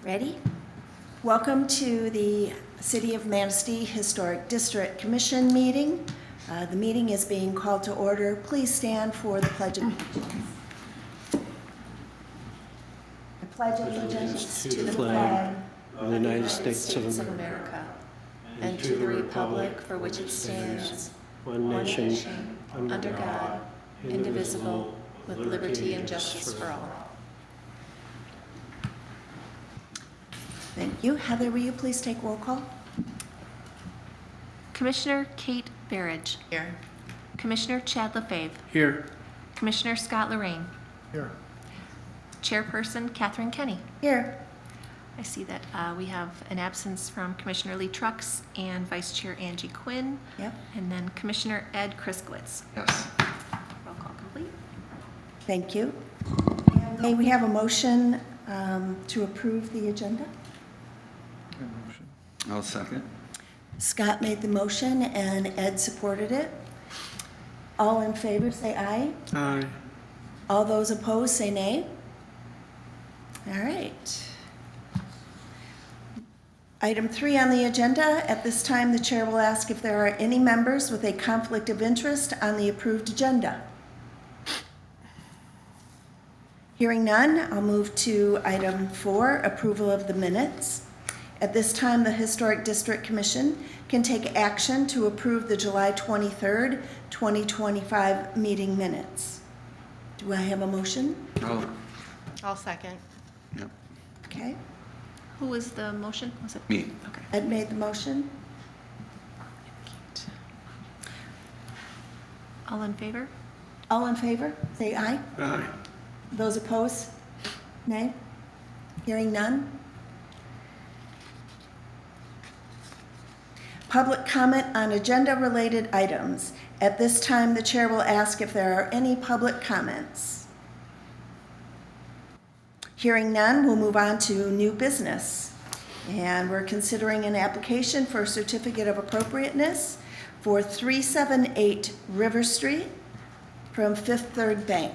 Ready? Welcome to the City of Manistee Historic District Commission meeting. The meeting is being called to order. Please stand for the Pledge of Allegiance. I pledge allegiance to the flag of the United States of America, and to the republic for which it stands, one nation, under God, indivisible, with liberty and justice for all. Thank you. Heather, will you please take roll call? Commissioner Kate Barrage. Here. Commissioner Chad LaFave. Here. Commissioner Scott Lorraine. Here. Chairperson Catherine Kenny. Here. I see that we have an absence from Commissioner Lee Trucks and Vice Chair Angie Quinn. Yep. And then Commissioner Ed Kriskowitz. Yes. Roll call complete. Thank you. May we have a motion to approve the agenda? I'll second. Scott made the motion and Ed supported it. All in favor, say aye. Aye. All those opposed, say nay. All right. Item 3 on the agenda. At this time, the chair will ask if there are any members with a conflict of interest on the approved agenda. Hearing none, I'll move to item 4, approval of the minutes. At this time, the Historic District Commission can take action to approve the July 23rd, 2025 meeting minutes. Do I have a motion? I'll second. Yep. Okay. Who was the motion? Was it Me. Okay. Ed made the motion. All in favor? All in favor, say aye. Aye. Those opposed, nay. Hearing none. Public comment on agenda-related items. At this time, the chair will ask if there are any public comments. Hearing none, we'll move on to new business. And we're considering an application for a certificate of appropriateness for 378 River Street from Fifth Third Bank.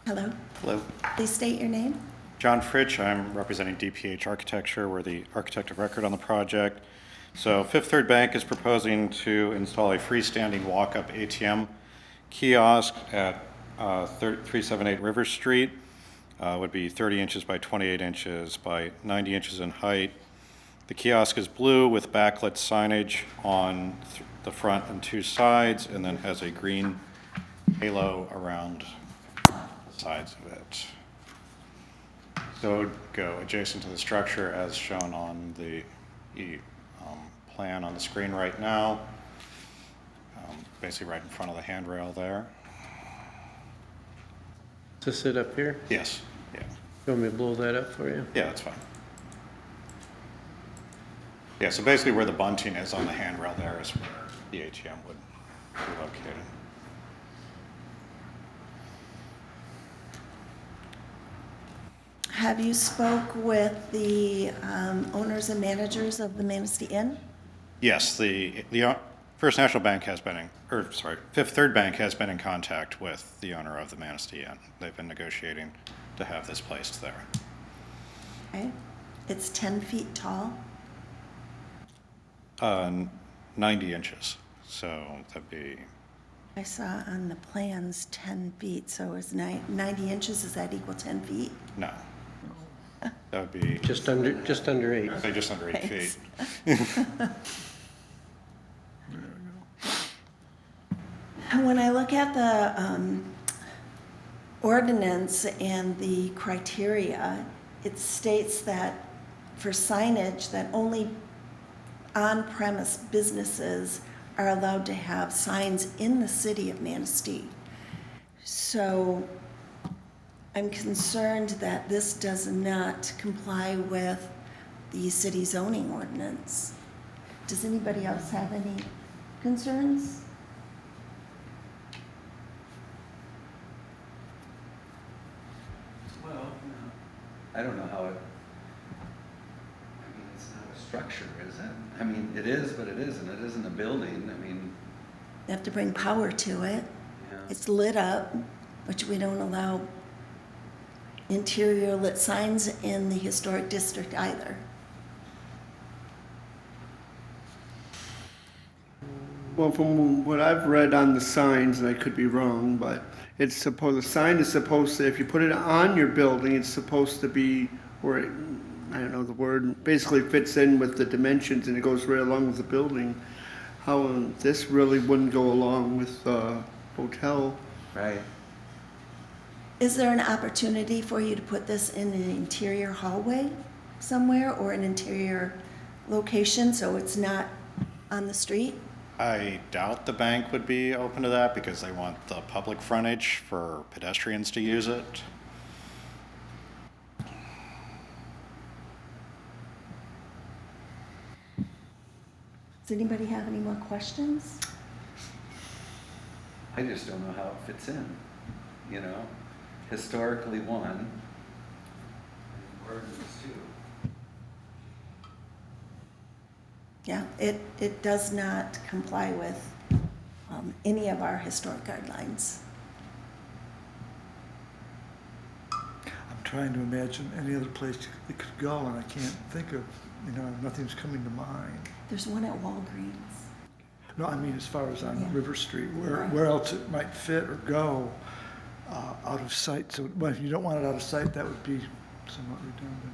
Hello. Hello. Please state your name. John Fritsch. I'm representing DPH Architecture. We're the architect of record on the project. So Fifth Third Bank is proposing to install a freestanding walk-up ATM kiosk at 378 River Street. Would be 30 inches by 28 inches by 90 inches in height. The kiosk is blue with backlit signage on the front and 2 sides, and then has a green halo around sides of it. So it would go adjacent to the structure as shown on the plan on the screen right now, basically right in front of the handrail there. To sit up here? Yes, yeah. You want me to blow that up for you? Yeah, that's fine. Yeah, so basically where the bunting is on the handrail there is where the ATM would be located. Have you spoke with the owners and managers of the Manistee Inn? Yes, the First National Bank has been Fifth Third Bank has been in contact with the owner of the Manistee Inn. They've been negotiating to have this placed there. Okay. It's 10 feet tall. 90 inches, so that'd be, I saw on the plans 10 feet, so is 90 inches, does that equal 10 feet? no. That would be, Just under 8. say just under 8 Thanks. feet. When I look at the ordinance and the criteria, it states that for signage that only on-premise businesses are allowed to have signs in the city of Manistee. So I'm concerned that this does not comply with the city zoning ordinance. Does anybody else have any concerns? I don't know how it, I mean, it's not a structure, is it? I mean, it is, but it isn't. It isn't a building. I mean, You have to bring power to it. yeah. It's lit up, which we don't allow interior lit signs in the historic district either. Well, from what I've read on the signs, and I could be wrong, but it's supposed, the sign is supposed to, if you put it on your building, it's supposed to be where it, I don't know the word, basically fits in with the dimensions and it goes right along with the building. How this really wouldn't go along with hotel. Right. Is there an opportunity for you to put this in an interior hallway somewhere or an interior location so it's not on the street? I doubt the bank would be open to that because they want the public frontage for pedestrians to use it. Does anybody have any more questions? I just don't know how it fits in, you know? Historically one, and ordinance two. Yeah, it does not comply with any of our historic guidelines. I'm trying to imagine any other place it could go, and I can't think of, nothing's coming to mind. There's one at Walgreens. No, I mean, as far as on Yeah. River Street, where, Right. where else it might fit or go, out of sight. So, well, if you don't want it out of sight, that would be somewhat redundant.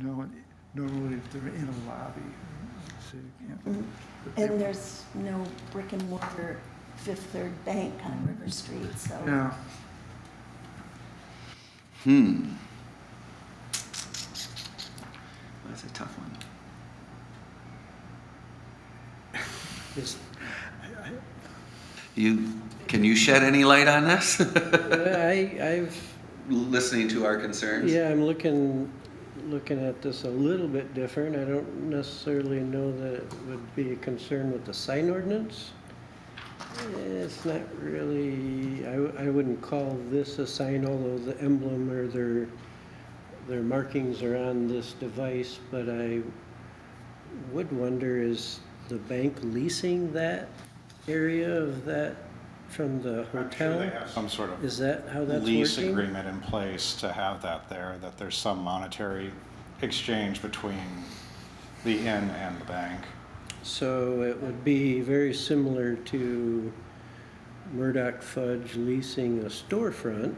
No, normally if they're in a lobby, let's see, Mm. And there's no brick and mortar Fifth Third Bank on River Street, so. yeah. That's a tough one. Is- Can you shed any light on this? I've, Listening to our concerns? yeah, I'm looking at this a little bit different. I don't necessarily know that it would be a concern with the sign ordinance. It's not really, I wouldn't call this a sign, although the emblem or their markings are on this device, but I would wonder, is the bank leasing that area of that from the I'm sure hotel? they have some sort of Is that how that's lease working? agreement in place to have that there, that there's some monetary exchange between the inn and the bank. So it would be very similar to Murdoch Fudge leasing a storefront.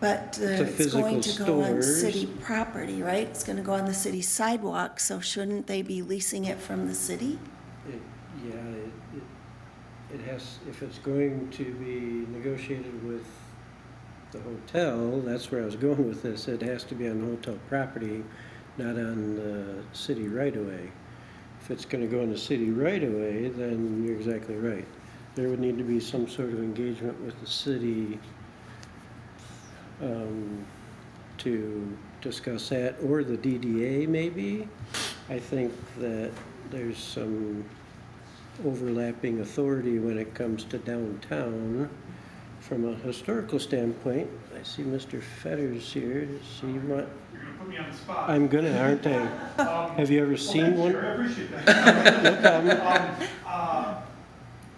But To it's going physical to go on stores. city property, right? It's gonna go on the city sidewalk, so shouldn't they be leasing it from the city? Yeah, it has, if it's going to be negotiated with the hotel, that's where I was going with this, it has to be on hotel property, not on the city right-of-way. If it's gonna go on the city right-of-way, then you're exactly right. There would need to be some sort of engagement with the city to discuss that, or the DDA maybe. I think that there's some overlapping authority when it comes to downtown. From a historical standpoint, I see Mr. Fetters here. Does he want? You're gonna put me on the spot. I'm gonna, aren't I? Have you ever seen one? Sure, I appreciate that. No problem.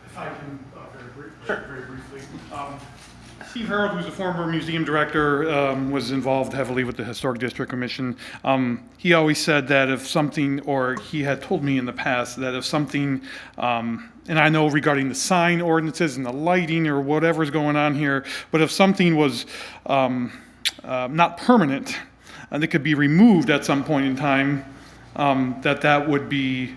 If I can, very briefly. Steve Harold, who's a former museum director, was involved heavily with the Historic District Commission. He always said that if something, or he had told me in the past, that if something, and I know regarding the sign ordinances and the lighting or whatever's going on here, but if something was not permanent, and it could be removed at some point in time, that would be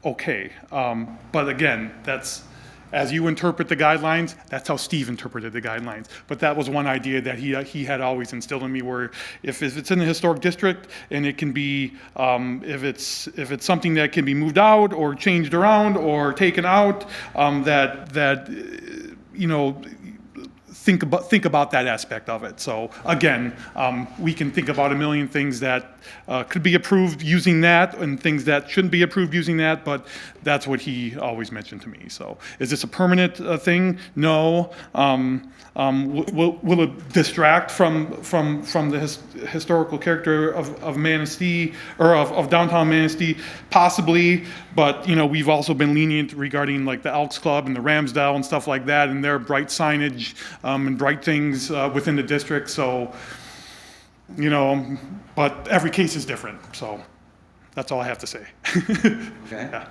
okay. But again, that's, as you interpret the guidelines, that's how Steve interpreted the guidelines. But that was one idea that he had always instilled in me, where if it's in the historic district and it can be, if it's something that can be moved out or changed around or taken out, that think about that aspect of it. So again, we can think about a million things that could be approved using that and things that shouldn't be approved using that, but that's what he always mentioned to me. So is this a permanent thing? No. Will it distract from the historical character of Manistee, or of downtown Manistee? Possibly, but we've also been lenient regarding like the Elks Club and the Ramsdale and stuff like that, and their bright signage and bright things within the district. So, but every case is different. So that's all I have to say. Okay. Yeah.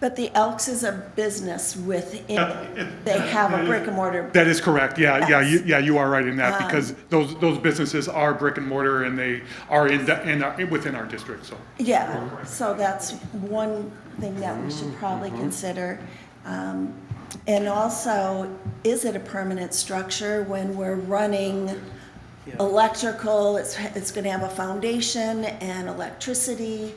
But the Elks is a business within, they have a brick and mortar. That is correct. Yeah, Yes. you are right in that, because those businesses are brick and mortar, and they are within our district. So Yeah, so that's one thing that we should probably consider. And also, is it a permanent structure when we're running electrical? It's gonna have a foundation and electricity.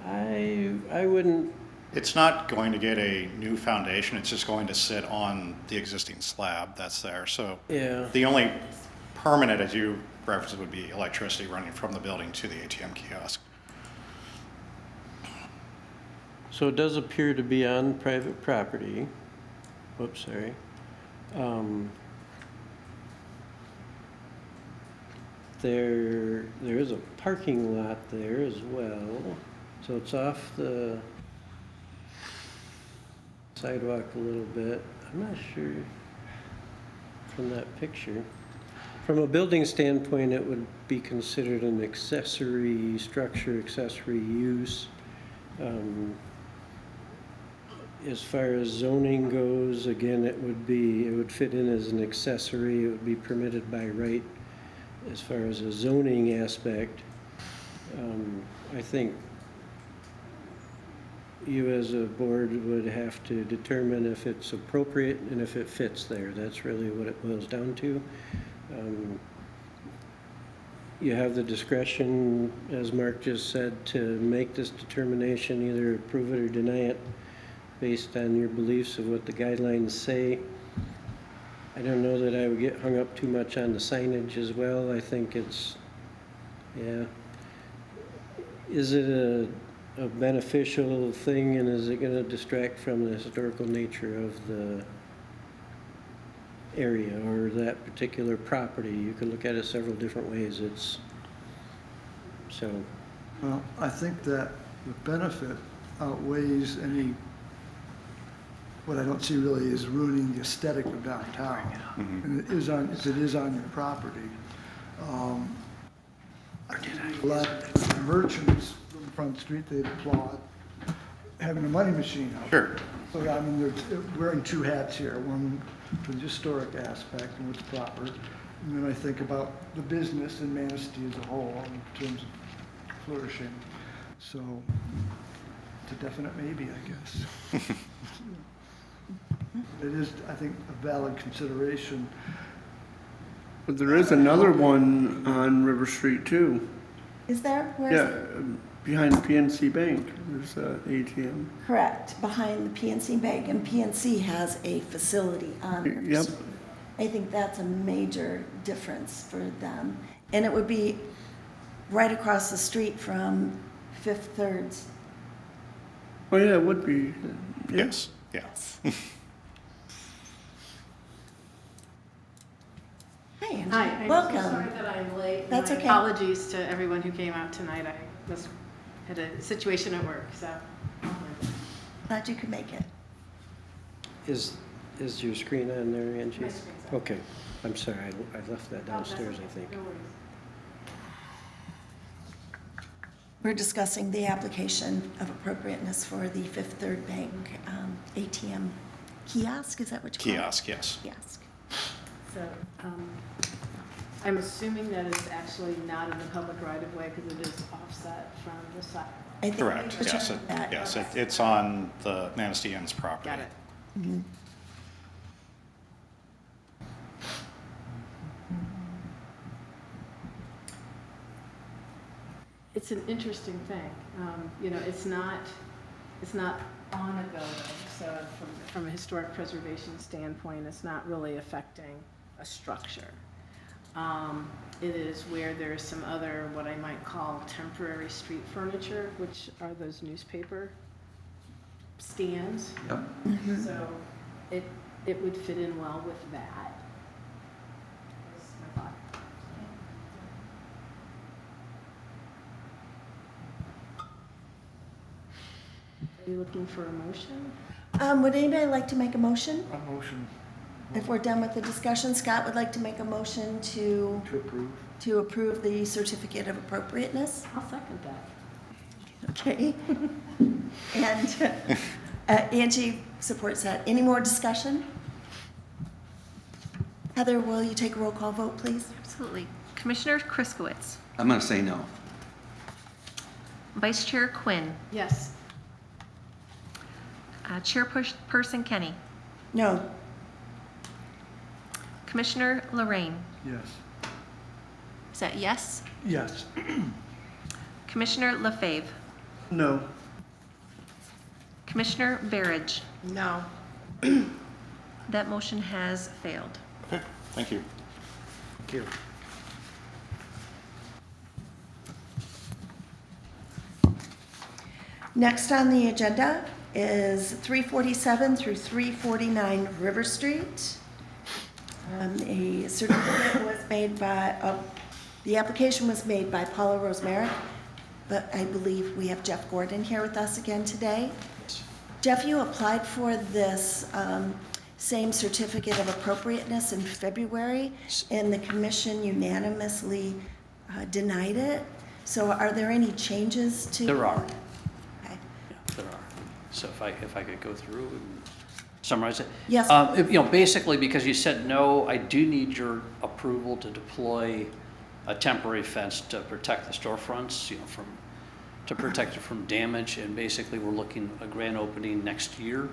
I wouldn't, It's not going to get a new foundation, it's just going to sit on the existing slab that's there. So yeah. the only permanent, as you referenced, would be electricity running from the building to the ATM kiosk. So it does appear to be on private property. Whoops, sorry. There is a parking lot there as well. So it's off the sidewalk a little bit. I'm not sure from that picture. From a building standpoint, it would be considered an accessory structure, accessory use. As far as zoning goes, again, it would fit in as an accessory. It would be permitted by right as far as a zoning aspect. I think you as a board would have to determine if it's appropriate and if it fits there. That's really what it boils down to. You have the discretion, as Mark just said, to make this determination, either approve it or deny it based on your beliefs of what the guidelines say. I don't know that I would get hung up too much on the signage as well. I think it's, yeah. Is it a beneficial thing, and is it going to distract from the historical nature of the area or that particular property? You can look at it several different ways. Well, I think that the benefit outweighs any, what I don't see really is ruining the aesthetic of downtown. And it is on your property. A lot of merchants from Front Street, they applaud having a money machine out there. Sure. So, I mean, they're wearing two hats here, one for the historic aspect and what's proper, and then I think about the business in Manistee as a whole in terms of flourishing. So, it's a definite maybe, I guess. It is, I think, a valid consideration. But there is another one on River Street too. Is there? Where is it? Yeah, behind the PNC Bank, there's a ATM. Correct, behind the PNC Bank, and PNC has a facility on River Yep. Street. I think that's a major difference for them. And it would be right across the street from Fifth Third's. Oh, yeah, it would be. Yes, yeah. Hi, Angie. Hi, I'm so Welcome. sorry that I'm late. That's My okay. apologies to everyone who came out tonight. I had a situation at work, so. Glad you could make it. Is your screen on there, Angie? My screen's on. Okay. I'm sorry, I left that downstairs, I think. No worries. We're discussing the application of appropriateness for the Fifth Third Bank ATM kiosk, is that what you call it? Kiosk, yes. Kiosk. So, I'm assuming that it's actually not in the public right of way because it is offset from the side. I think we Correct, should yes. check that. Yes, it's on the Manistee Inn's property. Got it. It's an interesting thing. You know, it's not on a building, so from a historic preservation standpoint, it's not really affecting a structure. It is where there's some other, what I might call temporary street furniture, which are those newspaper stands. Yep. So it would fit in well with that. That's my thought. Are you looking for a motion? Would anybody like to make a motion? A motion If we're done with the discussion, Scott would like to make a motion to approve. to approve the certificate of appropriateness. I'll second that. Okay. And Angie supports that. Any more discussion? Heather, will you take a roll call vote, please? Absolutely. Commissioner Kriskowitz, I'm gonna say no. Vice Chair Quinn, Yes. Chairperson Kenny, No. Commissioner Lorraine. Yes. Is that yes? Yes. Commissioner LaFave, No. Commissioner Barridge. No. That motion has failed. Okay, thank you. Thank you. Next on the agenda is 347 through 349 River Street. A certificate was made by, the application was made by Paula Rosemary, but I believe we have Jeff Gordon here with us again today. Jeff, you applied for this same certificate of appropriateness in February, and the commission unanimously denied it. So are there any changes to? There are. Okay. Yeah, there are. So if I could go through and summarize it? Yes. Basically, because you said no, I do need your approval to deploy a temporary fence to protect the storefronts, to protect it from damage. And basically, we're looking a grand opening next year.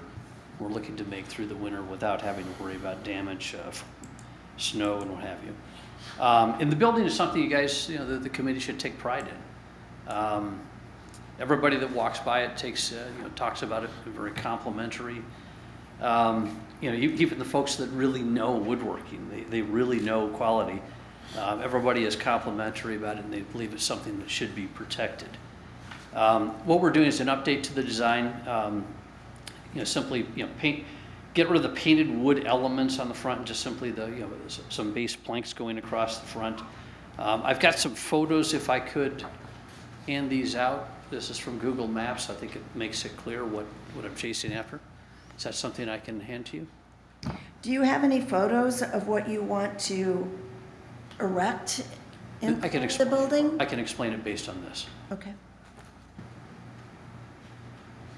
We're looking to make through the winter without having to worry about damage, snow and what have you. And the building is something you guys, the committee should take pride in. Everybody that walks by it talks about it, very complimentary. Even the folks that really know woodworking, they really know quality. Everybody is complimentary about it, and they believe it's something that should be protected. What we're doing is an update to the design. Simply get rid of the painted wood elements on the front, and just simply some base planks going across the front. I've got some photos, if I could hand these out. This is from Google Maps. I think it makes it clear what I'm chasing after. Is that something I can hand to you? Do you have any photos of what you want to erect in the building? I can explain it based on this. Okay.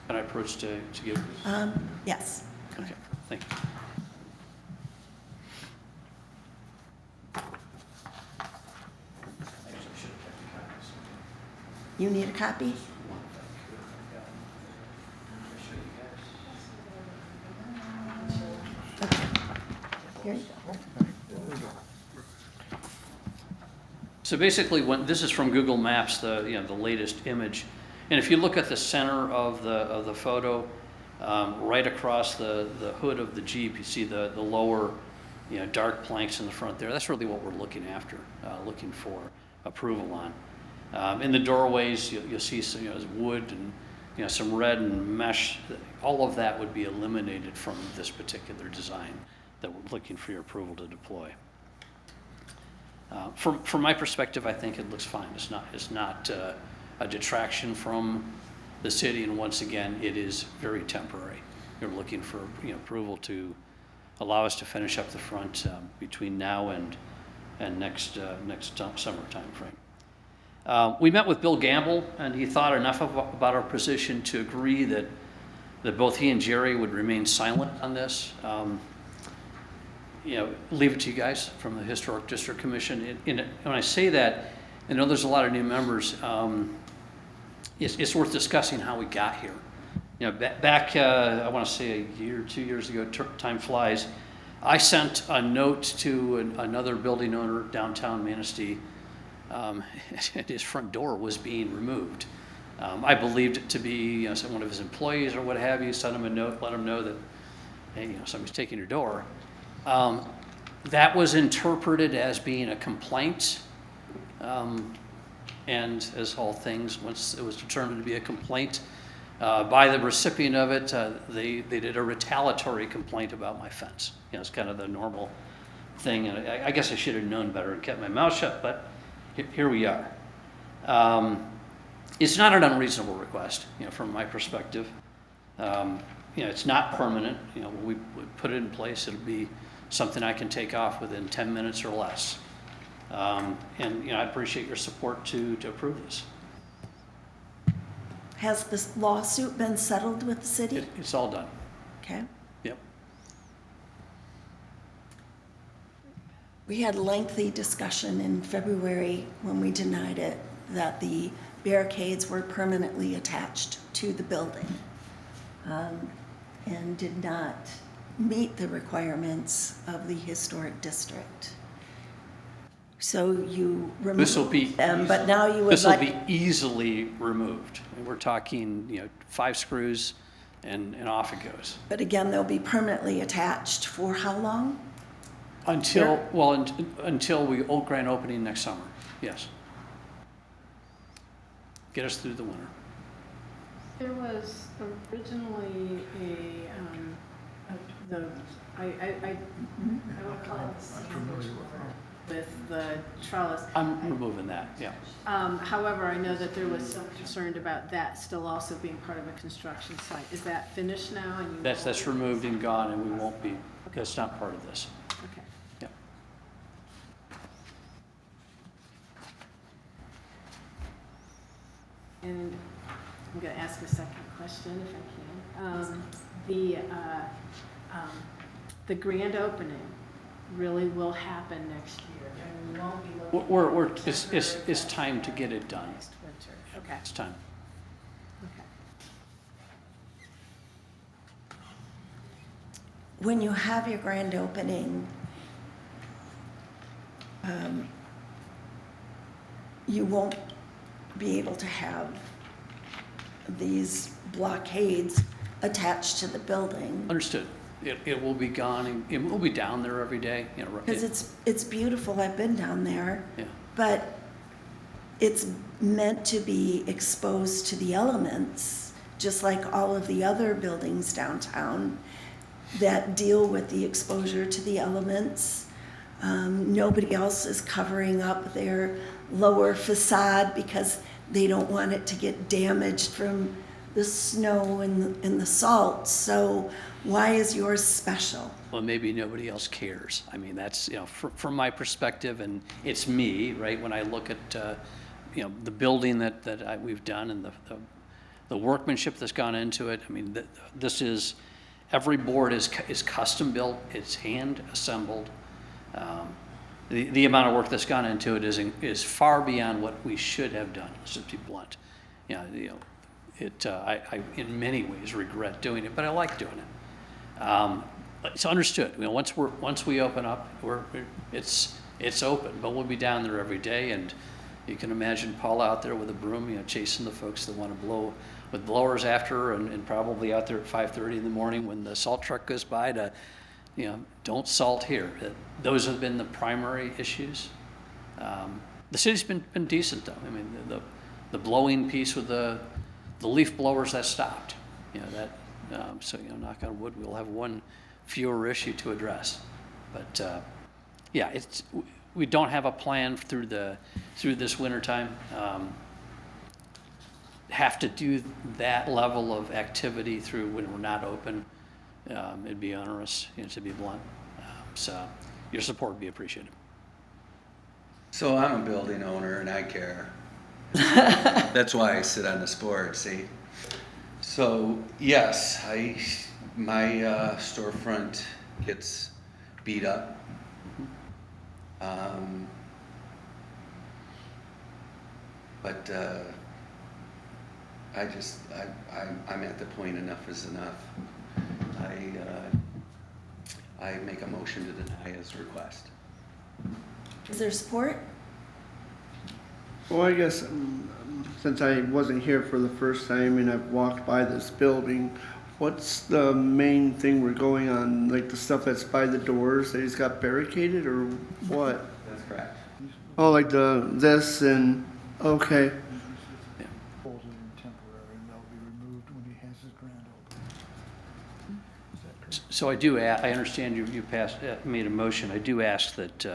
Can I approach to give? Yes. Okay, thank you. You need a copy? Okay. Here you go. So basically, this is from Google Maps, the latest image, and if you look at the center of the photo, right across the hood of the Jeep, you see the lower, dark planks in the front there. That's really what we're looking after, looking for approval on. In the doorways, you'll see some wood and some red and mesh. All of that would be eliminated from this particular design that we're looking for your approval to deploy. From my perspective, I think it looks fine. It's not a detraction from the city, and once again, it is very temporary. You're looking for approval to allow us to finish up the front between now and next summer timeframe. We met with Bill Gamble, and he thought enough about our position to agree that both he and Jerry would remain silent on this. Leave it to you guys from the Historic District Commission. When I say that, I know there's a lot of new members. It's worth discussing how we got here. Back I want to say a year, 2 years ago, time flies, I sent a note to another building owner downtown Manistee, and his front door was being removed. I believed it to be, one of his employees or what have you, sent him a note, let him know that, hey, somebody's taking your door. That was interpreted as being a complaint. And as all things, once it was determined to be a complaint by the recipient of it, they did a retaliatory complaint about my fence. It's kind of the normal thing, and I guess I should have known better and kept my mouth shut, but here we are. It's not an unreasonable request, from my perspective. It's not permanent. When we put it in place, it'll be something I can take off within 10 minutes or less. And I appreciate your support to approve this. Has this lawsuit been settled with the city? It's all done. Okay. Yep. We had lengthy discussion in February when we denied it, that the barricades were permanently attached to the building and did not meet the requirements of the historic district. So you removed them, but now you would This will like... be easily removed. And we're talking, 5 screws and off it goes. But again, they'll be permanently attached for how long? Until we grand opening next summer, yes. Get us through the winter. There was originally I would call it the sandwich with the trellis. I'm removing that, yeah. However, I know that there was some concern about that still also being part of a construction site. Is that finished now? And you That's removed and gone, and we won't be, that's not part of this. Okay. Yeah. And I'm going to ask a second question if I can. The grand opening really will happen next year, and we won't be looking It's time to get it done. next winter. Okay. It's time. Okay. When you have your grand opening, you won't be able to have these blockades attached to the building. Understood. It will be gone, and it will be down there every day. Because it's beautiful, I've been down there. Yeah. But it's meant to be exposed to the elements, just like all of the other buildings downtown that deal with the exposure to the elements. Nobody else is covering up their lower facade because they don't want it to get damaged from the snow and the salt. So why is yours special? Well, maybe nobody else cares. I mean, that's, from my perspective, and it's me, right? When I look at, the building that we've done and the workmanship that's gone into it. I mean, this is, every board is custom built, it's hand assembled. The amount of work that's gone into it is far beyond what we should have done. Let's just be blunt. I in many ways regret doing it, but I like doing it. It's understood. Once we open up, it's open, but we'll be down there every day, and you can imagine Paul out there with a broom, chasing the folks that want to blow with blowers after, and probably out there at 5:30 in the morning when the salt truck goes by to, don't salt here. Those have been the primary issues. The city's been decent though. I mean, the blowing piece with the leaf blowers, that stopped. So knock on wood, we'll have one fewer issue to address. But we don't have a plan through this winter time. Have to do that level of activity through when we're not open. It'd be onerous, to be blunt. So your support would be appreciated. So I'm a building owner and I care. That's why I sit on this board, see? So yes, my storefront gets beat up. But I'm at the point enough is enough. I make a motion to deny his request. Is there support? Well, I guess since I wasn't here for the first time and I've walked by this building, what's the main thing we're going on? Like the stuff that's by the doors that he's got barricaded or what? That's correct. Oh, like this and, okay. Poles are temporary and they'll be removed when he has his grand opening. Is that correct? So I understand you made a motion. I do ask that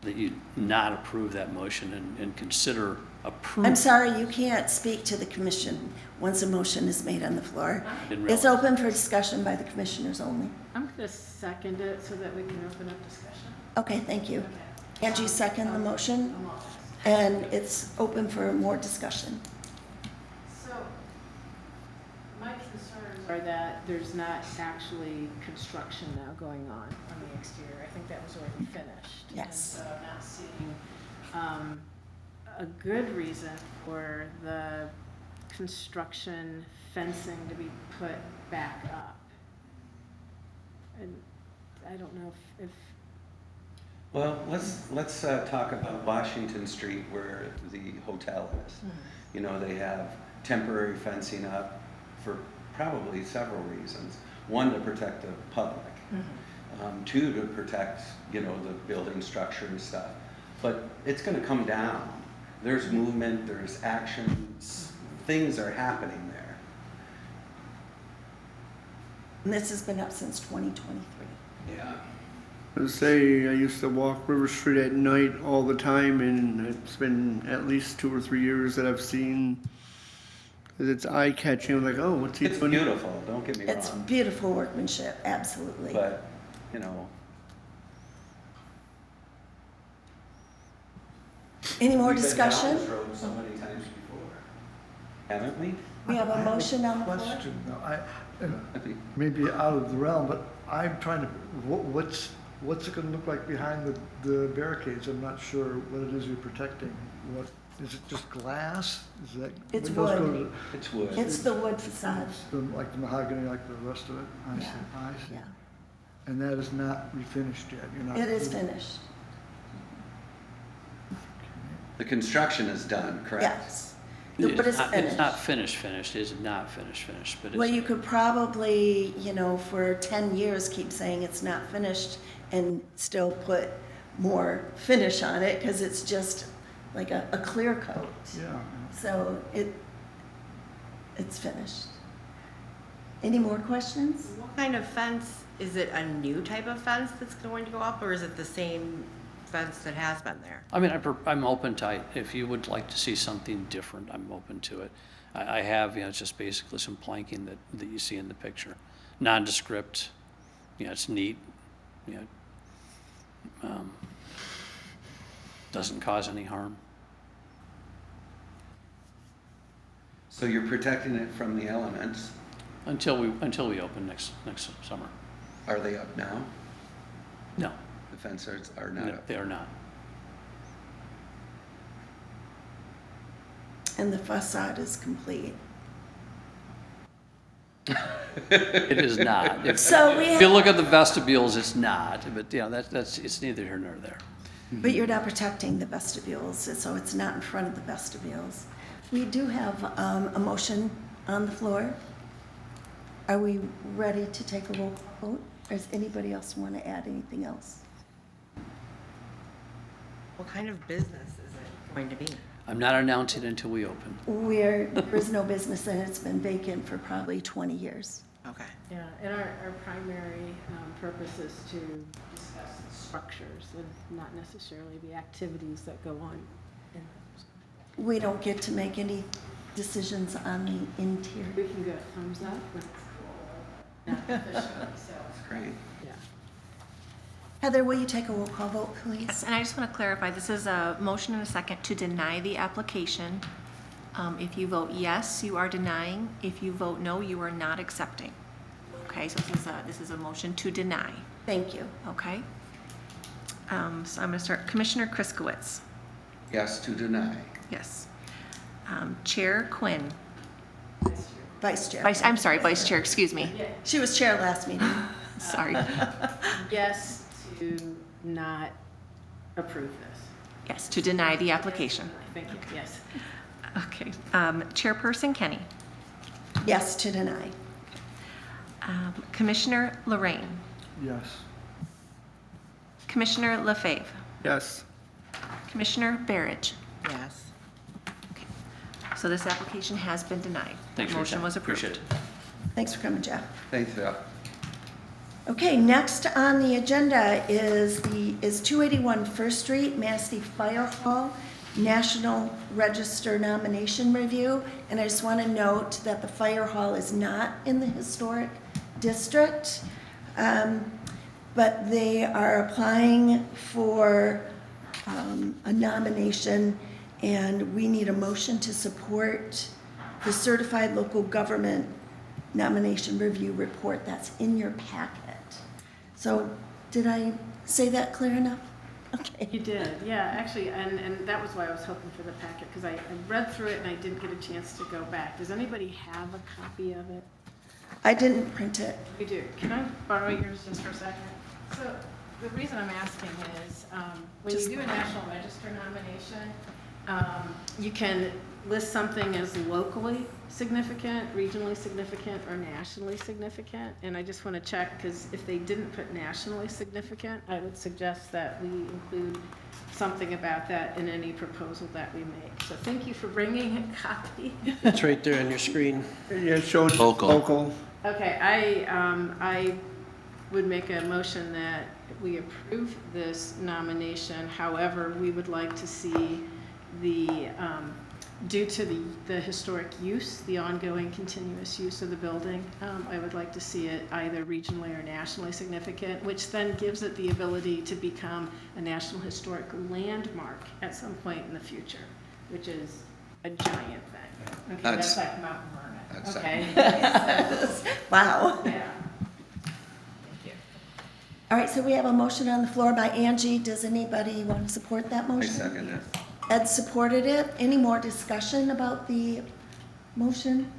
you not approve that motion and consider approval. I'm sorry, you can't speak to the commission once a motion is made on the floor. Didn't It's realize. open for discussion by the commissioners only. I'm going to second it so that we can open up discussion. Okay, thank you. Angie, second the motion, and it's open for more discussion. So, my concerns are that there's not actually construction now going on the exterior. I think that was already finished. Yes. And so I'm not seeing a good reason for the construction fencing to be put back up. And I don't know if Well, let's talk about Washington Street where the hotel is. You know, they have temporary fencing up for probably several reasons. One, to protect the public. Two, to protect, you know, the building structure and stuff. But it's gonna come down. There's movement, there's actions, things are happening there. And this has been up since 2023. Yeah. I say I used to walk River Street at night all the time, and it's been at least 2 or 3 years that I've seen. 'Cause it's eye catching. I'm like, oh, what's he It's doing? beautiful, don't get me It's wrong, beautiful workmanship, absolutely. but, you know, Any more we've been down discussion? this road so many times before, haven't we? We have a motion on the floor. Question, though, and maybe out of the realm, but I'm trying to, what's it gonna look like behind the barricades? I'm not sure what it is you're protecting. What, is it just glass? Is that? It's windows go wood. It's wood. It's the wood facade. Like the mahogany, like the rest of it? I see, Yeah. I see. Yeah, And that is not refinished yet? You're not? it is finished, The construction is done, correct? yes. But it's It's not finished. finished, it's not finished, but Well, it's, you could probably, you know, for 10 years, keep saying it's not finished and still put more finish on it, because it's just like a clear coat. Yeah. So it's finished. Any more questions? What kind of fence, is it a new type of fence that's going to go up, or is it the same fence that has been there? I mean, I'm open to, if you would like to see something different, I'm open to it. I have, you know, it's just basically some planking that you see in the picture. Nondescript, you know, it's neat, you know, doesn't cause any harm. So you're protecting it from the elements. Until we open next summer. Are they up now? No, The fences are not no, up. they are not. And the facade is complete. It is not. So we If you have, look at the vestibules, it's not, but, you know, it's neither here nor there. but you're not protecting the vestibules, so it's not in front of the vestibules. We do have a motion on the floor. Are we ready to take a roll call vote? Or does anybody else want to add anything else? What kind of business is it going to be? I'm not announcing it until we open. There is no business and it's been vacant for probably 20 years. Okay. Yeah, and our primary purpose is to discuss the structures and not necessarily the activities that go on in them. We don't get to make any decisions on the We interior. can go thumbs up, but not officially, so, That's great. yeah. Heather, will you take a roll call vote, please? Yes, and I just want to clarify, this is a motion and a second to deny the application. If you vote yes, you are denying. If you vote no, you are not accepting. Okay, so this is a motion to deny, Thank you. okay? So I'm going to start. Commissioner Kriskowitz, Yes to deny. yes. Chair Quinn, Vice Chair. Vice Chair, excuse me. She was chair last meeting. Sorry. Yes to not approve this. Yes, to deny the application. Thank you, yes. Okay. Chairperson Kenny. Yes to deny. Commissioner Lorraine. Yes. Commissioner LaFave. Yes. Commissioner Barrage. Yes. So this application has been denied. Thanks for your Motion time. was approved. Appreciate it. Thanks for coming, Jeff. Thanks, Jeff. Okay, next on the agenda is 281 First Street, Manistee Fire Hall, National Register nomination review. And I just want to note that the fire hall is not in the historic district, but they are applying for a nomination, and we need a motion to support the certified local government nomination review report that's in your packet. So, did I say that clear enough? Okay. You did, yeah, actually, and that was why I was hoping for the packet, because I read through it and I didn't get a chance to go back. Does anybody have a copy of it? I didn't print it. You do. Can I borrow yours just for a second? So the reason I'm asking is, when you Just- do a National Register nomination, you can list something as locally significant, regionally significant, or nationally significant. And I just want to check, because if they didn't put nationally significant, I would suggest that we include something about that in any proposal that we make. So thank you for bringing a copy. It's right there on your screen. Yeah, show Local. local. Okay, I would make a motion that we approve this nomination. However, we would like to see due to the historic use, the ongoing continuous use of the building, I would like to see it either regionally or nationally significant, which then gives it the ability to become a National Historic Landmark at some point in the future, which is a giant thing. Okay, That's- that's like Mount Vernon, that's- okay? Wow. Yeah. All right, so we have a motion on the floor by Angie. Does anybody want to support that I motion? second it. Ed supported it. Any more discussion about the motion?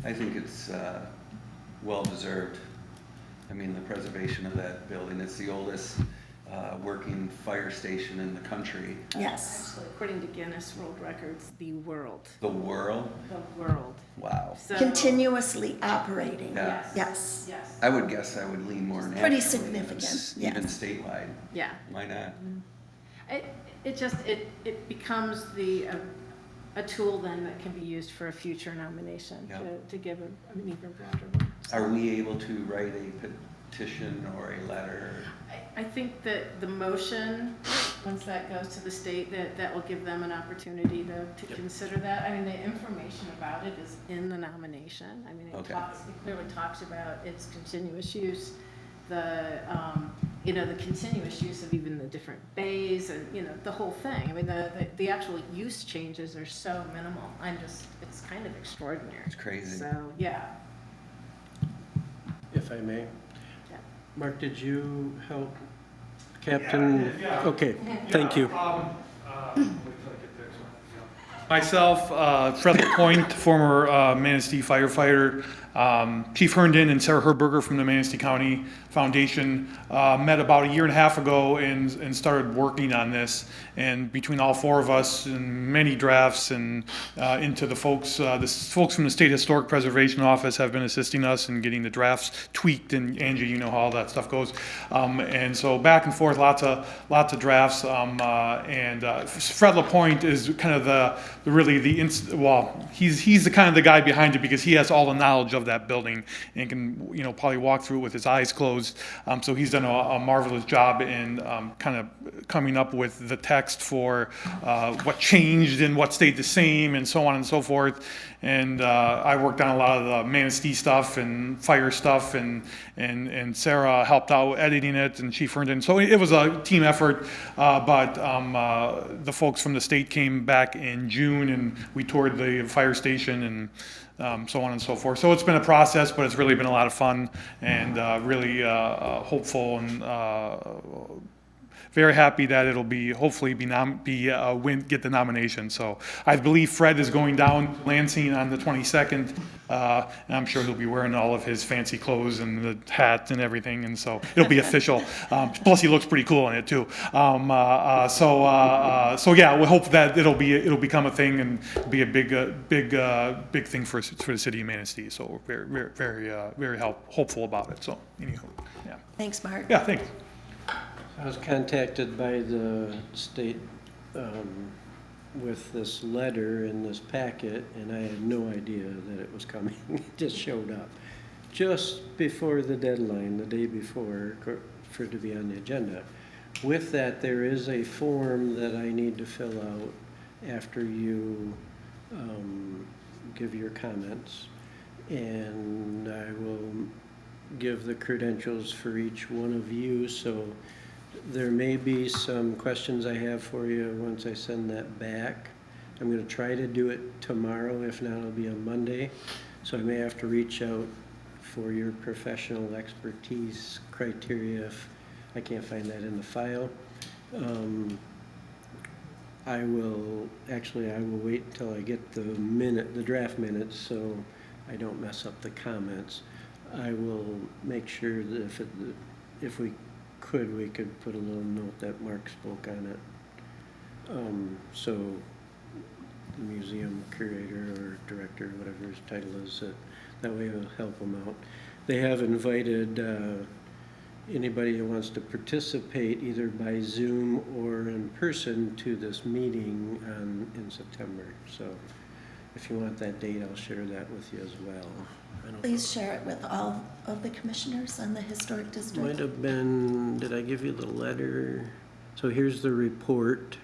I think it's well-deserved. I mean, the preservation of that building, it's the oldest working fire station in the country. Yes. Actually, according to Guinness World Records, the world. The world? The world. Wow. So, Continuously operating. Yeah. Yes. Yes. I would guess I would lean more nationally. Pretty than significant, Even yes. statewide. Yeah. Why not? It becomes a tool then that can be used for a future nomination Yeah. to give an even broader one. Are we able to write a petition or a letter? I think that the motion, once that goes to the state, that will give them an opportunity to consider that. I mean, the information about it is in the nomination. I mean, it Okay. clearly talks about its continuous use, the continuous use of even the different bays and, the whole thing. I mean, the actual use changes are so minimal. It's kind of extraordinary. It's crazy. So, yeah. If I may. Yeah. Mark, did you help Captain? Okay, thank you. Myself, Fred LaPointe, former Manistee firefighter, Chief Herndon and Sarah Herberger from the Manistee County Foundation met about a year and a half ago and started working on this. And between all four of us and many drafts and into the folks from the State Historic Preservation Office have been assisting us in getting the drafts tweaked. And Angie, you know how all that stuff goes. And so back and forth, lots of drafts. Fred LaPointe is kind of he's the kind of the guy behind it because he has all the knowledge of that building and can probably walk through it with his eyes closed. So he's done a marvelous job in kind of coming up with the text for what changed and what stayed the same and so on and so forth. And I worked on a lot of the Manistee stuff and fire stuff, and Sarah helped out editing it, and Chief Herndon. So it was a team effort, but the folks from the state came back in June, and we toured the fire station and so on and so forth. So it's been a process, but it's really been a lot of fun and really hopeful and very happy that it'll be, hopefully get the nomination. So I believe Fred is going down to Lansing on the 22nd, and I'm sure he'll be wearing all of his fancy clothes and the hat and everything, and so it'll be official. Plus, he looks pretty cool in it too. So yeah, we hope that it'll become a thing and be a big thing for the city of Manistee. So we're very hopeful about it. So anyhow, yeah. Thanks, Mark. Yeah, thanks. I was contacted by the state with this letter in this packet, and I had no idea that it was coming. It just showed up just before the deadline, the day before, for it to be on the agenda. With that, there is a form that I need to fill out after you give your comments, and I will give the credentials for each one of you. So there may be some questions I have for you once I send that back. I'm going to try to do it tomorrow. If not, it'll be on Monday. So I may have to reach out for your professional expertise criteria if I can't find that in the file. I will wait until I get the draft minutes, so I don't mess up the comments. I will make sure that if we could put a little note that Mark spoke on it. So the museum curator or director, whatever his title is, that way it'll help them out. They have invited anybody who wants to participate either by Zoom or in person to this meeting in September. So if you want that date, I'll share that with you as well. Please share it with all of the commissioners on the historic district. Might have been, did I give you the letter? So here's the report.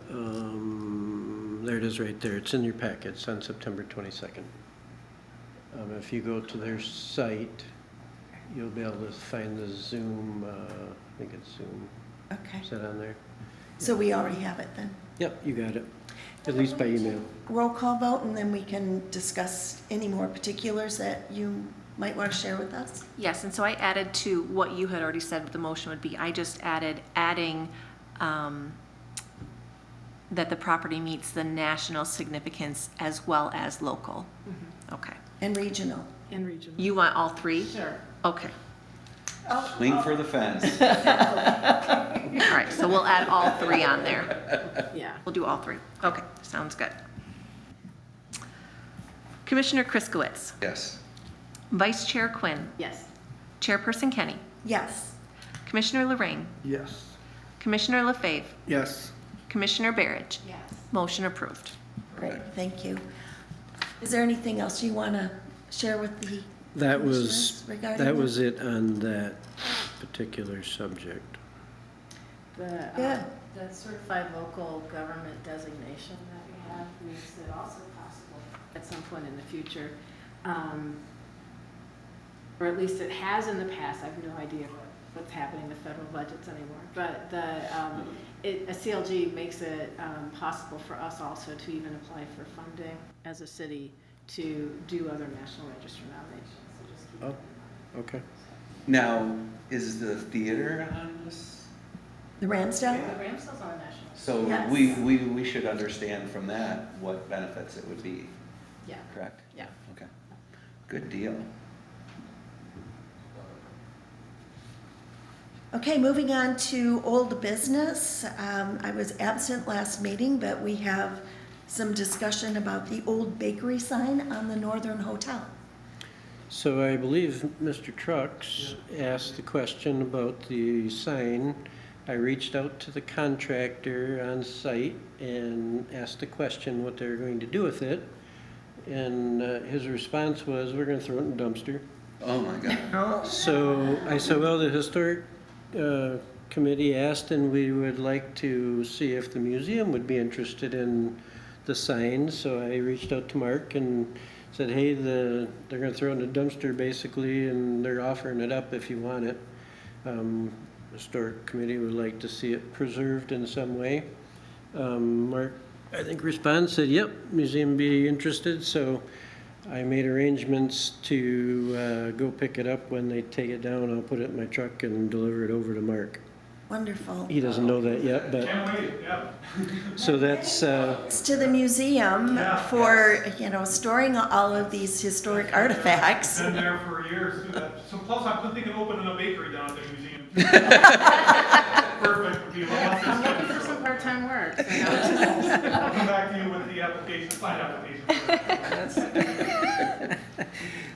There it is right there. It's in your packets on September 22nd. If you go to their site, you'll be able to find the Zoom, I think it's Zoom. Okay. Is that on there? So we already have it then. Yep, you got it. At least by email. Roll call vote, and then we can discuss any more particulars that you might want to share with us. Yes, and so I added to what you had already said the motion would be. I just adding that the property meets the national significance as well as local. Okay. And regional. In region. You want all three? Sure. Okay. Swing for the fence. All right, so we'll add all three on there. Yeah. We'll do all three. Okay, sounds good. Commissioner Kriskowitz, Yes. Vice Chair Quinn, Yes. Chairperson Kenny, Yes. Commissioner Lorraine, Yes. Commissioner LaFave, Yes. Commissioner Barrett. Yes. Motion approved. Great, thank you. Is there anything else you want to share with the That commissioners regarding that was it on that particular subject. Good. The certified local government designation that we have makes it also possible at some point in the future. Or at least it has in the past. I have no idea what's happening with federal budgets anymore. But a CLG makes it possible for us also to even apply for funding as a city to do other National Register nominations. So just keep Oh, that in mind. okay. Now, is the theater on this? The Ramsdale? The Ramsdale's on a national. So Yes. we should understand from that what benefits it would be, Yeah. correct? Yeah. Okay. Good deal. Okay, moving on to old business. I was absent last meeting, but we have some discussion about the old bakery sign on the Northern Hotel. So I believe Mr. Trucks asked the question about the sign. I reached out to the contractor on site and asked the question what they're going to do with it. And his response was, we're going to throw it in the dumpster. Oh, my God. So I said, well, the historic committee asked, and we would like to see if the museum would be interested in the sign. So I reached out to Mark and said, hey, they're going to throw it in the dumpster basically, and they're offering it up if you want it. Historic committee would like to see it preserved in some way. Mark, I think, responded, said, yep, museum be interested. So I made arrangements to go pick it up when they take it down. I'll put it in my truck and deliver it over to Mark. Wonderful. He doesn't know that yet, but, Can't wait, yeah. so that's, It's to the museum for, storing all of these historic artifacts. Been there for years, too. So plus, I'm thinking of opening a bakery down at the museum. too. Perfect, would be a lot I'm looking for less some part-time work. So I'll come back to you with the application, signed application.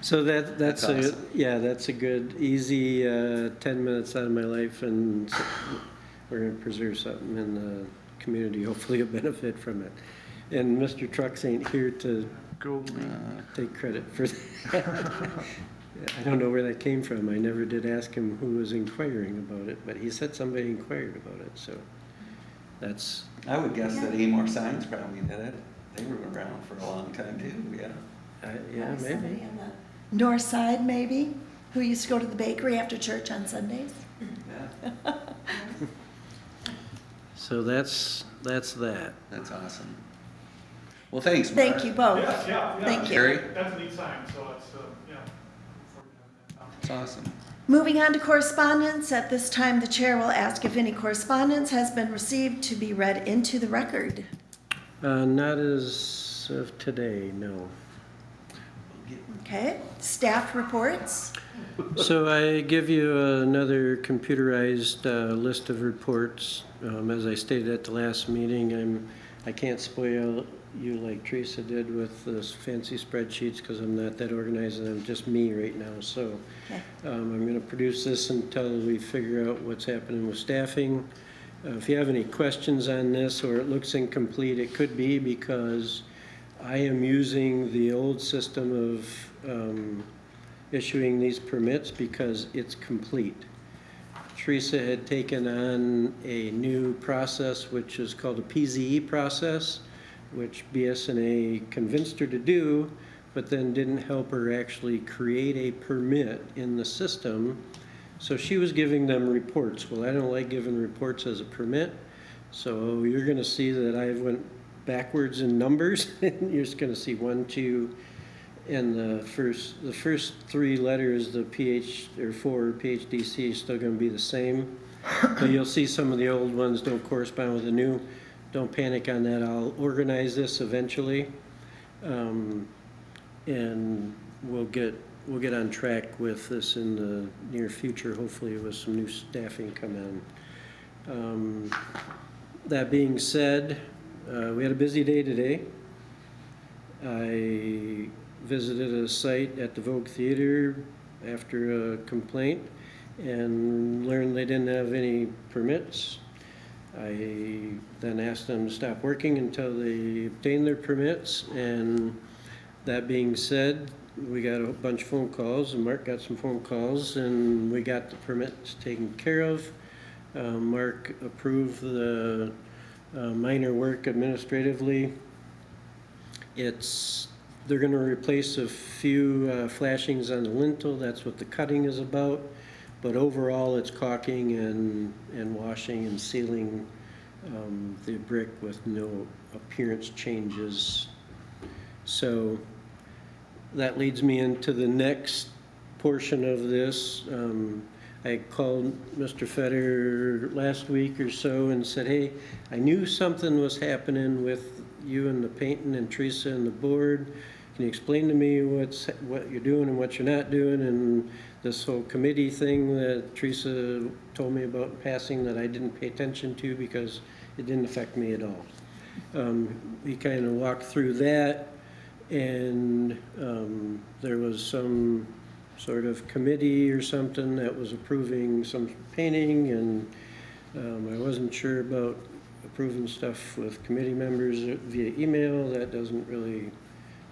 so that's That's a, awesome. yeah, that's a good, easy, 10 minutes out of my life, and we're gonna preserve something in the community, hopefully you'll benefit from it. And Mr. Trucks ain't here to take credit for that. I don't know where that came from. I never did ask him who was inquiring about it, but he said somebody inquired about it, so that's, I would guess that Amor Signs probably did it. They were around for a long time too, yeah. yeah, Somebody maybe. on the north side, maybe, who used to go to the bakery after church on Sundays. Yeah, So that's that. that's awesome. Well, thanks, Mark. Thank you both. Yes, yeah. Thank you. Gary? That's a neat sign, so it's, yeah. Look forward to having that. It's awesome. Moving on to correspondence, at this time, the chair will ask if any correspondence has been received to be read into the record. Not as of today, no. Okay, staff reports. So I give you another computerized list of reports. As I stated at the last meeting, I can't spoil you like Teresa did with those fancy spreadsheets because I'm not that organized and I'm just me right now. So Okay. I'm going to produce this until we figure out what's happening with staffing. If you have any questions on this or it looks incomplete, it could be because I am using the old system of issuing these permits because it's complete. Teresa had taken on a new process which is called a PZE process, which BSNA convinced her to do, but then didn't help her actually create a permit in the system. So she was giving them reports. Well, I don't like giving reports as a permit, so you're gonna see that I went backwards in numbers. You're just gonna see 1, 2, and the first 3 letters, the PH or 4 PHDC is still gonna be the same. But you'll see some of the old ones don't correspond with the new. Don't panic on that. I'll organize this eventually. And we'll get on track with this in the near future, hopefully with some new staffing come in. That being said, we had a busy day today. I visited a site at the Vogue Theater after a complaint and learned they didn't have any permits. I then asked them to stop working until they obtained their permits, and that being said, we got a bunch of phone calls, and Mark got some phone calls, and we got the permits taken care of. Mark approved the minor work administratively. They're gonna replace a few flashings on the lintel, that's what the cutting is about. But overall, it's caulking and washing and sealing the brick with no appearance changes. So that leads me into the next portion of this. I called Mr. Fetter last week or so and said, hey, I knew something was happening with you and the painting and Teresa and the board. Can you explain to me what you're doing and what you're not doing? And this whole committee thing that Teresa told me about in passing that I didn't pay attention to because it didn't affect me at all. We kind of walked through that, and there was some sort of committee or something that was approving some painting, and I wasn't sure about approving stuff with committee members via email. That doesn't really,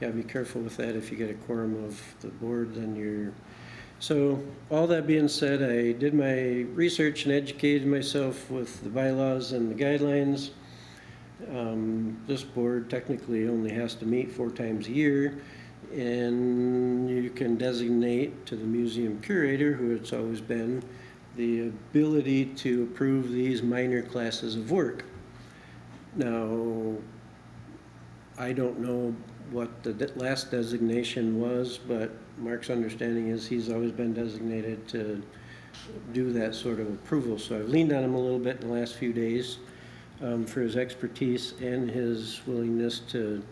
gotta be careful with that. If you get a quorum of the board, then you're. So all that being said, I did my research and educated myself with the bylaws and the guidelines. This board technically only has to meet 4 times a year, and you can designate to the museum curator, who it's always been, the ability to approve these minor classes of work. Now, I don't know what the last designation was, but Mark's understanding is he's always been designated to do that sort of approval. So I've leaned on him a little bit in the last few days for his expertise and his willingness to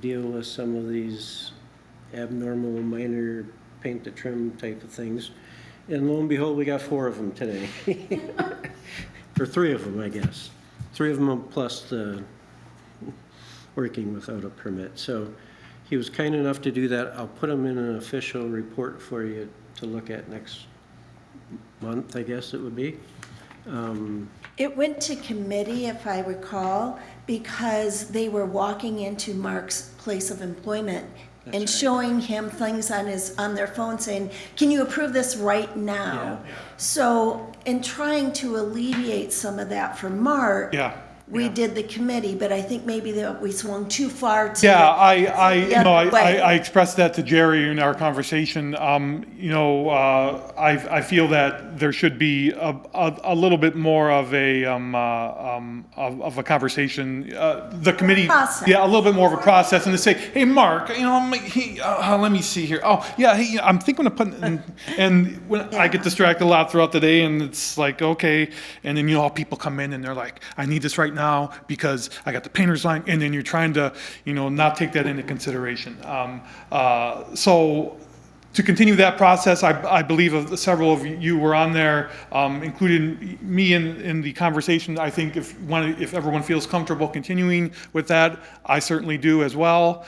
deal with some of these abnormal minor paint to trim type of things. And lo and behold, we got 4 of them today. Or 3 of them, I guess. 3 of them plus the working without a permit. So he was kind enough to do that. I'll put him in an official report for you to look at next month, I guess it would be. It went to committee, if I recall, because they were walking into Mark's place of employment and right. showing him things on their phone saying, can you approve this right now? Yeah. So in trying to alleviate some of that for Mark, we did the committee, but I think maybe that we swung too far to Yeah, the other way. I expressed that to Jerry in our conversation. I feel that there should be a little bit more of a conversation. The committee, Process. yeah, a little bit more of a process, and to say, hey, Mark, let me see here. Oh, yeah, hey, I'm thinking of putting, and when I get distracted a lot throughout the day, and it's like, okay, and then all people come in and they're like, I need this right now because I got the painter's line, and then you're trying to, not take that into consideration. So to continue that process, I believe several of you were on there, including me in the conversation. I think if everyone feels comfortable continuing with that, I certainly do as well.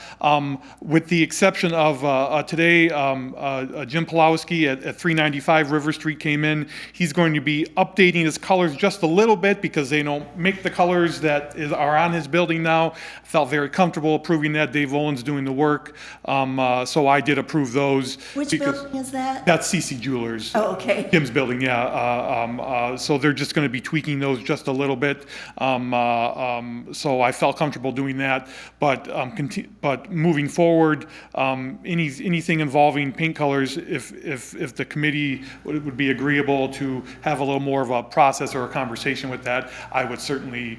With the exception of today, Jim Pulowski at 395 River Street came in. He's going to be updating his colors just a little bit because they don't make the colors that are on his building now. I felt very comfortable approving that. Dave Volan's doing the work, so I did approve those. Which building is that? That's CC Jewelers. Oh, okay. Jim's building, yeah. So they're just going to be tweaking those just a little bit. So I felt comfortable doing that. But moving forward, anything involving paint colors, if the committee would be agreeable to have a little more of a process or a conversation with that, I would certainly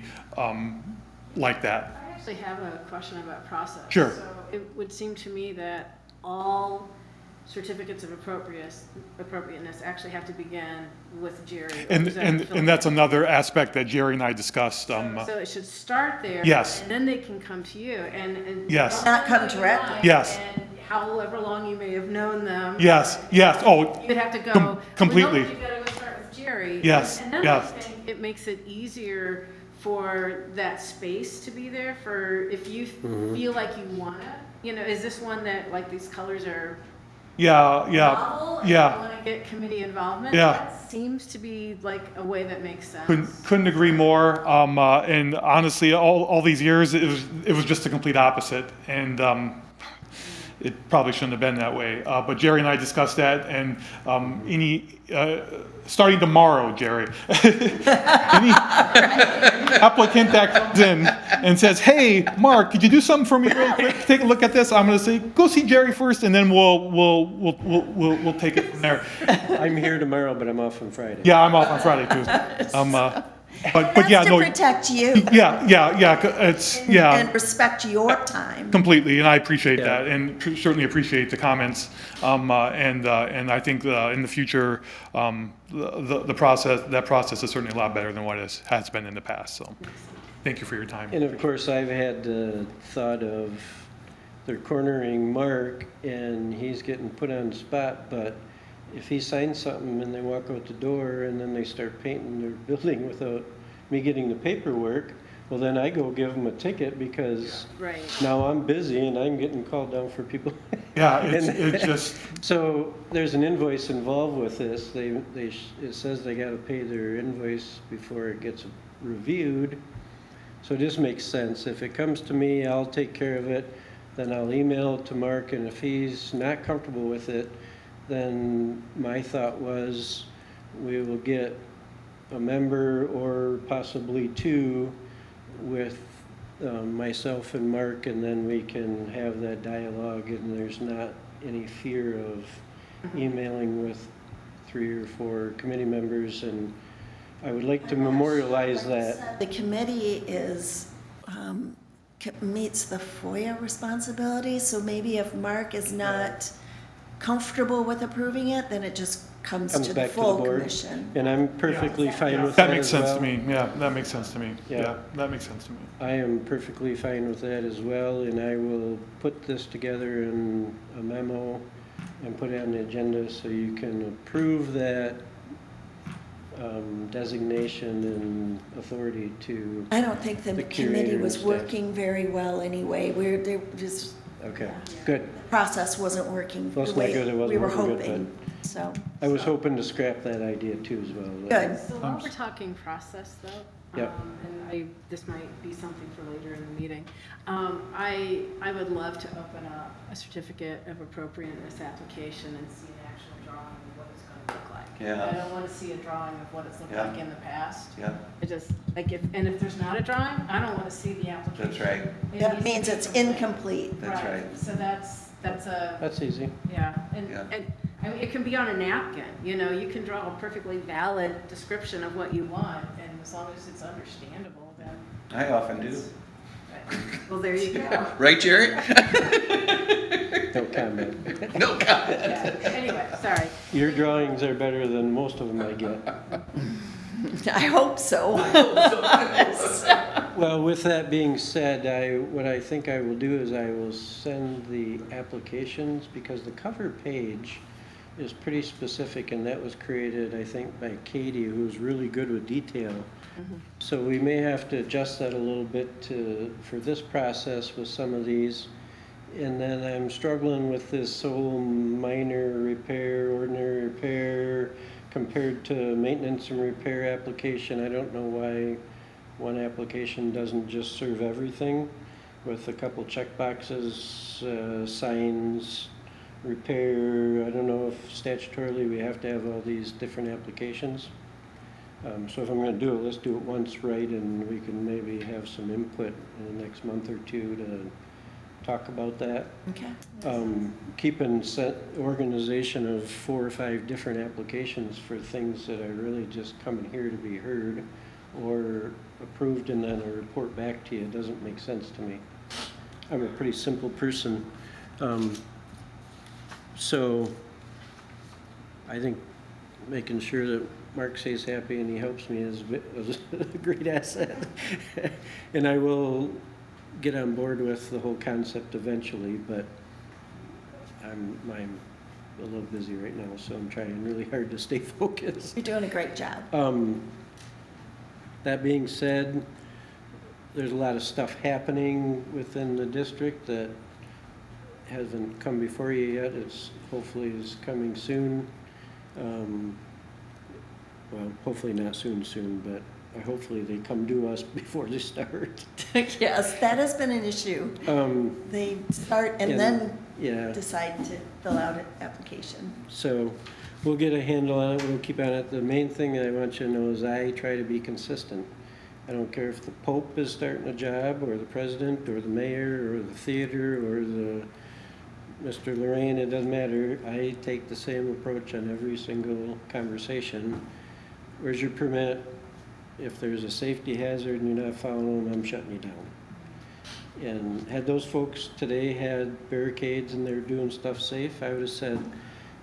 like that. I actually have a question about process. Sure. So it would seem to me that all certificates of appropriateness actually have to begin with Jerry. And that's another aspect that Jerry and I discussed. So it should start there. Yes. And then they can come to you and Yes. Not come directly. Yes. And however long you may have known them. Yes, yes, oh, You'd have to go. completely. Well, no, you gotta go start with Jerry. Yes, And then yes. I think it makes it easier for that space to be there for if you feel like you wanna, is this one that like these colors are yeah, novel and yeah. you wanna get committee involvement? Yeah. That seems to be like a way that makes sense. Couldn't agree more. And honestly, all these years, it was just the complete opposite. And it probably shouldn't have been that way. But Jerry and I discussed that, and starting tomorrow, Jerry, any applicant that comes in and says, hey, Mark, could you do something for me real quick? Take a look at this. I'm going to say, go see Jerry first, and then we'll take it from there. I'm here tomorrow, but I'm off on Friday. Yeah, I'm off on Friday too. But yeah, That's no. to protect you. Yeah. And respect your time. Completely, and I appreciate Yeah. that, and certainly appreciate the comments. And I think in the future, that process is certainly a lot better than what it has been in the past. So, thank you for your time. And of course, I've had the thought of they're cornering Mark and he's getting put on the spot, but if he signs something and they walk out the door and then they start painting their building without me getting the paperwork, well, then I go give them a ticket because Right. now I'm busy and I'm getting called down for people. Yeah, it's just, So there's an invoice involved with this. It says they gotta pay their invoice before it gets reviewed. So it just makes sense. If it comes to me, I'll take care of it. Then I'll email it to Mark, and if he's not comfortable with it, then my thought was we will get a member or possibly 2 with myself and Mark, and then we can have that dialogue, and there's not any fear of emailing with 3 or 4 committee members, and I would like to memorialize that. The committee meets the FOIA responsibilities, so maybe if Mark is not comfortable with approving it, then it just comes Comes to the back to the full board. commission. And I'm perfectly fine with that That makes as sense well. to me, yeah, that makes sense to me. Yeah. Yeah, that makes sense to me. I am perfectly fine with that as well, and I will put this together in a memo and put it on the agenda so you can approve that designation and authority to, I don't think the The committee curator was and staff. working very well anyway. They just, okay, good. the process wasn't working Well, the it's not way good, it wasn't we were working good, hoping, so. I was hoping to scrap that idea too as well. Good. So while we're talking process though, Yep. this might be something for later in the meeting. I would love to open up a certificate of appropriateness application and see an actual drawing of what it's gonna look like. Yeah. I don't wanna see a drawing of what it's looked Yeah. like in the past. Yeah, It just, like, if there's not a drawing, I don't wanna see the application. that's right, It That needs to means be it's complete. incomplete. that's right. So that's a, That's easy. yeah, and, Yeah. and, I mean, it can be on a napkin, you know, you can draw a perfectly valid description of what you want, and as long as it's understandable, then. I often do. Well, there you go. Right, Jerry? No comment. No comment. Yeah, anyway, sorry. Your drawings are better than most of them I get. I hope so. Well, with that being said, what I think I will do is I will send the applications, because the cover page is pretty specific, and that was created, I think, by Katie, who's really good with detail. So we may have to adjust that a little bit for this process with some of these. And then I'm struggling with this whole minor repair, ordinary repair, compared to maintenance and repair application. I don't know why one application doesn't just serve everything with a couple check boxes, signs, repair. I don't know if statutorily we have to have all these different applications. So if I'm gonna do it, let's do it once right, and we can maybe have some input in the next month or two to talk about that. Okay. Keeping set organization of 4 or 5 different applications for things that are really just coming here to be heard or approved and then a report back to you doesn't make sense to me. I'm a pretty simple person. So I think making sure that Mark stays happy and he helps me is a great asset. And I will get on board with the whole concept eventually, but I'm a little busy right now, so I'm trying really hard to stay focused. You're doing a great job. That being said, there's a lot of stuff happening within the district that hasn't come before you yet. It's hopefully is coming soon. Well, hopefully not soon, but hopefully they come to us before they start. Yes, that has been an issue. They start and then Yeah, decide to fill out an application. so we'll get a handle on it, we'll keep on it. The main thing I want you to know is I try to be consistent. I don't care if the Pope is starting a job, or the president, or the mayor, or the theater, or the Mr. Lorraine, it doesn't matter. I take the same approach on every single conversation. Where's your permit? If there's a safety hazard and you're not following them, I'm shutting you down. And had those folks today had barricades and they're doing stuff safe, I would have said,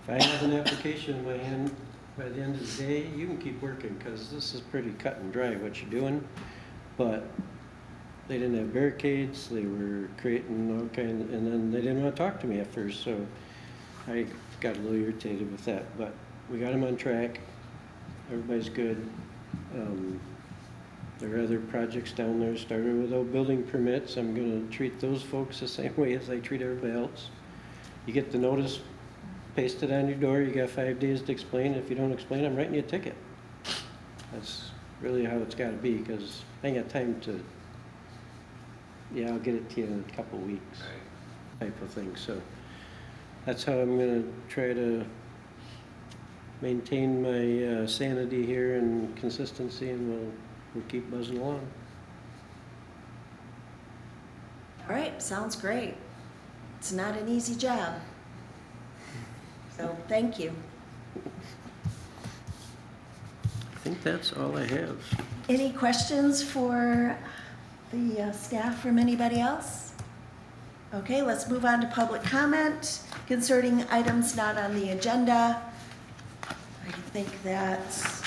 if I have an application in my hand, by the end of the day, you can keep working, because this is pretty cut and dry what you're doing. But they didn't have barricades, they were creating all kind, and then they didn't want to talk to me at first, so I got a little irritated with that. But we got them on track, everybody's good. There are other projects down there, started without building permits. I'm gonna treat those folks the same way as I treat everybody else. You get the notice, paste it on your door, you got 5 days to explain. If you don't explain, I'm writing you a ticket. That's really how it's gotta be, because I ain't got time to, yeah, I'll get it to you in a couple weeks, type of thing. So that's how I'm gonna try to maintain my sanity here and consistency, and we'll keep buzzing along. All right, sounds great. It's not an easy job. So, thank you. I think that's all I have. Any questions for the staff from anybody else? Okay, let's move on to public comment concerning items not on the agenda. think that's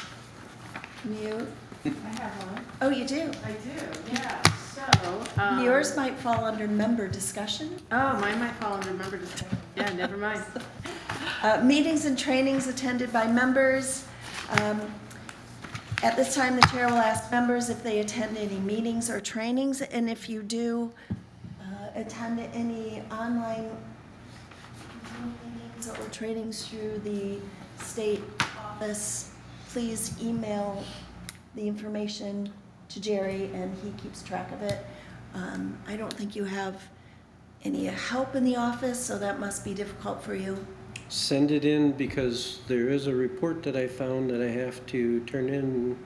mute. I have one. Oh, you do? I do, yeah. So. Yours might fall under member discussion. Oh, mine might fall under member discussion. Yeah, never mind. Meetings and trainings attended by members. At this time, the chair will ask members if they attend any meetings or trainings, and if you do attend any online meetings or trainings through the state office, please email the information to Jerry, and he keeps track of it. I don't think you have any help in the office, so that must be difficult for you. Send it in because there is a report that I found that I have to turn in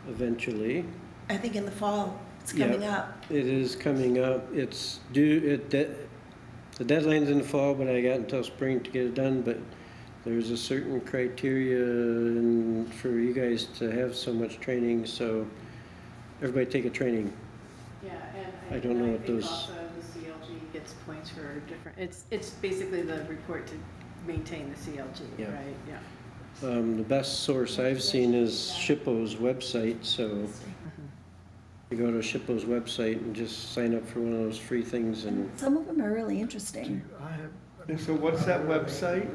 eventually. I think in the fall, it's Yeah, coming up. It is coming up. It's due, the deadline's in the fall, but I got until spring to get it done, but there's a certain criteria for you guys to have so much training, so everybody take a training. Yeah, I and don't know I what think those- also the CLG gets points for different, it's basically the report to maintain the CLG, Yeah. right? Yeah. The best source I've seen is SHPO's website, so you go to SHPO's website and just sign up for one of those free things and Some of them are really interesting. I have, And so what's that website?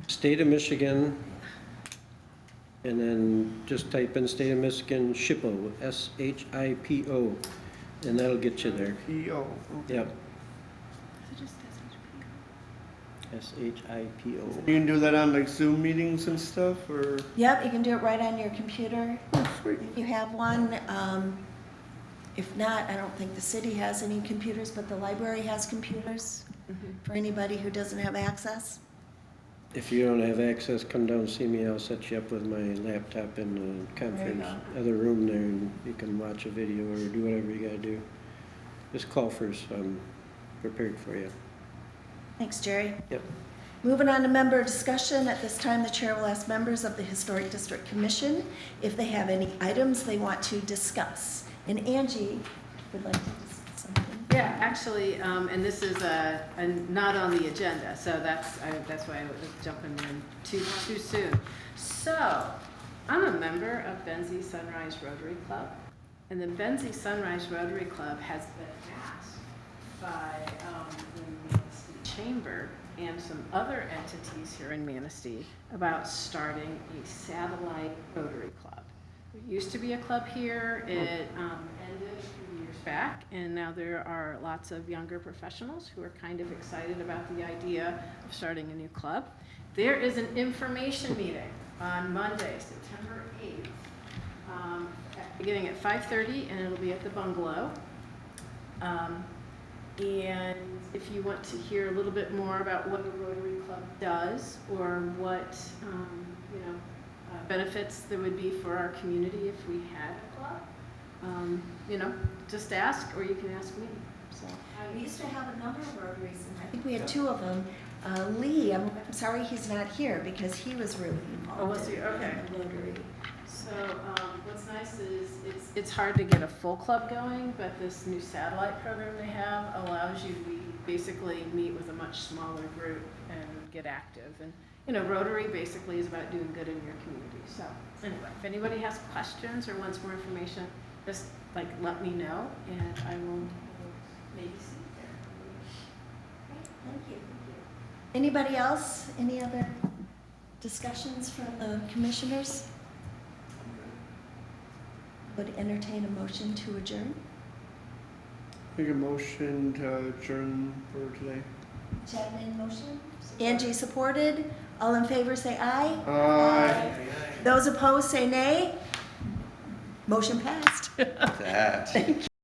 State of Michigan, and then just type in State of Michigan SHPO, SHIPO, and that'll get you there. P.O. Okay. Yep. SHIPO. You can do that on like Zoom meetings and stuff, or? Yep, you can do it right on your computer Oh, sweet. if you have one. If not, I don't think the city has any computers, but the library has computers for anybody who doesn't have access. If you don't have access, come down and see me. I'll set you up with my laptop in the conference, other room there, and you can watch a video or do whatever you gotta do. Just call first, so I'm prepared for you. Thanks, Jerry. Yep. Moving on to member discussion. At this time, the chair will ask members of the Historic District Commission if they have any items they want to discuss. And Angie would like to discuss something. Yeah, actually, and this is not on the agenda, so that's why I was jumping in too soon. So, I'm a member of Benzie Sunrise Rotary Club, and the Benzie Sunrise Rotary Club has been asked by the Manistee Chamber and some other entities here in Manistee about starting a satellite Rotary Club. There used to be a club here. It ended a few years back, and now there are lots of younger professionals who are kind of excited about the idea of starting a new club. There is an information meeting on Monday, September 8th, beginning at 5:30, and it'll be at the Bungalow. And if you want to hear a little bit more about what the Rotary Club does, or what benefits there would be for our community if we had a club, just ask, or you can ask me. So We used to have a number of Rotaries, and I think we had two of them. Lee, I'm sorry he's not here because he was really involved. Oh, was he? Okay. In the Rotary. So what's nice is it's hard to get a full club going, but this new satellite program they have allows you to basically meet with a much smaller group and get active. And Rotary basically is about doing good in your community. So anyway, if anybody has questions or wants more information, just let me know, and I will maybe see you there. Great, thank you. Anybody else? Any other discussions from the commissioners? Would entertain a motion to adjourn. Make a motion to adjourn for today. Chad made a motion. Angie supported. All in favor say aye. Aye. Those opposed say nay. Motion passed. That.